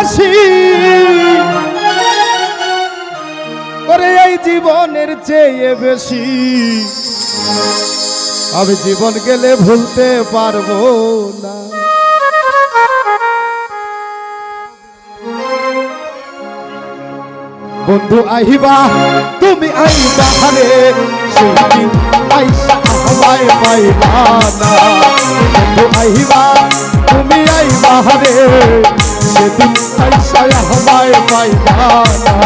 বেশি ওরে এই জীবনের চেয়ে বেশি আমি জীবন গেলে ভুলতে পারবো না। বন্ধু আহিবা তুমি আইবা রে সেদিন আইসা আমায় পাইবা না। বন্ধু আহিবা তুমি আইবা রে সেদিন আইসা আমায় পাইবা না।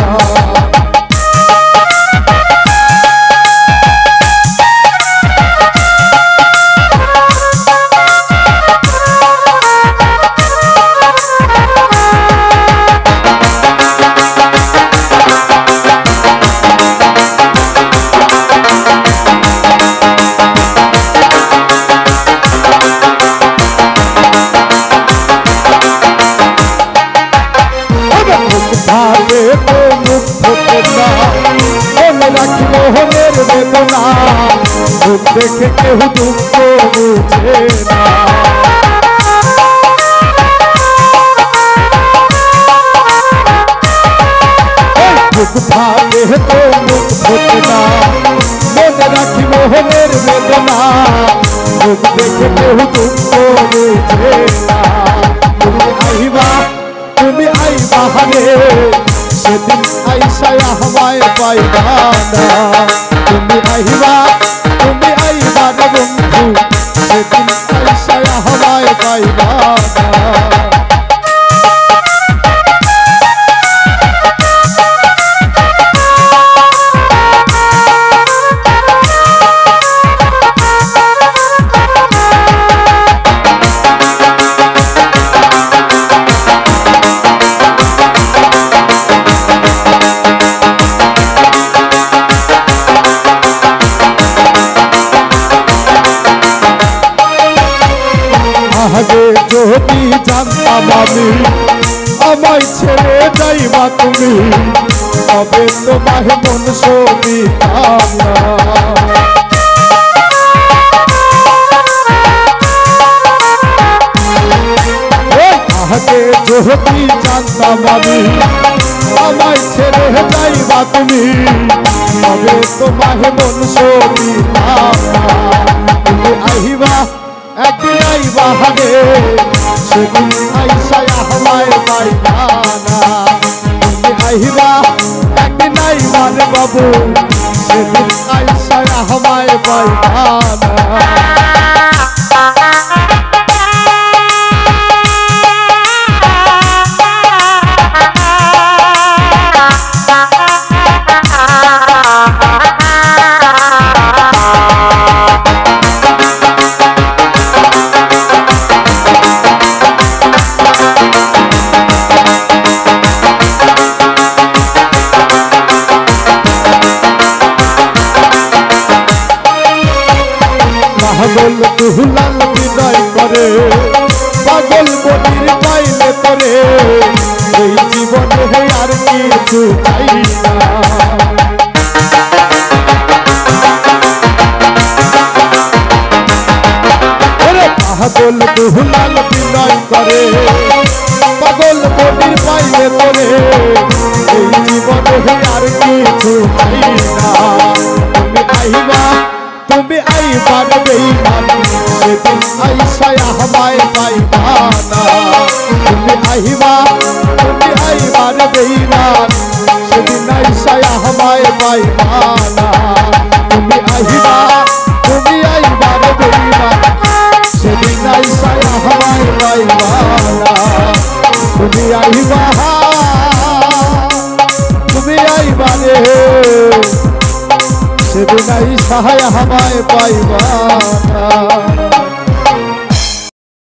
देखे केहू तुमको बुझे ना दुख भागे तो मुख फुटना मन राखी मोहनेर वेदना दुख देखे केहू तुमको बुझे ना। তুমি আইবা রে সেদিন আইসা আমায় পাইবা না। তুমি আইবা রে বন্ধু সেদিন আইসা আমায় পাইবা না। আগে যদি জানতাম আমি আমায় ছেড়ে যাইবা তুমি তবে তোমায় মন সবিতাম না। আগে যদি জানতাম আমি আমায় ছেড়ে যাইবা তুমি তবে তোমায় মন সবিতাম না। তুমি আহিবা একদিন আইবা রে সেদিন আইসা আমায় পাইবা না। তুমি আইবা একদিন আইবা রে বাবু সেদিন আইসা আমায় পাইবা না। পাগল দুহুলাল বিদায় করে পাগল বনির পাইলে করে এই জীবনে আর কিছু চাই না। পাগল দুহুলাল বিদায় করে পাগল বনির পাইলে করে এই জীবনে আর কিছু চাই না। তুমি আইবা রে বেঈমান সেদিন আইসা আমায় পাইবা না। তুমি আইবা রে বেঈমান সেদিন আইসা আমায় পাইবা না। তুমি আইবা রে বেঈমান সেদিন আইসা আমায় পাইবা না। তুমি আইবা রে সেদিন আইসা আমায় পাইবা না।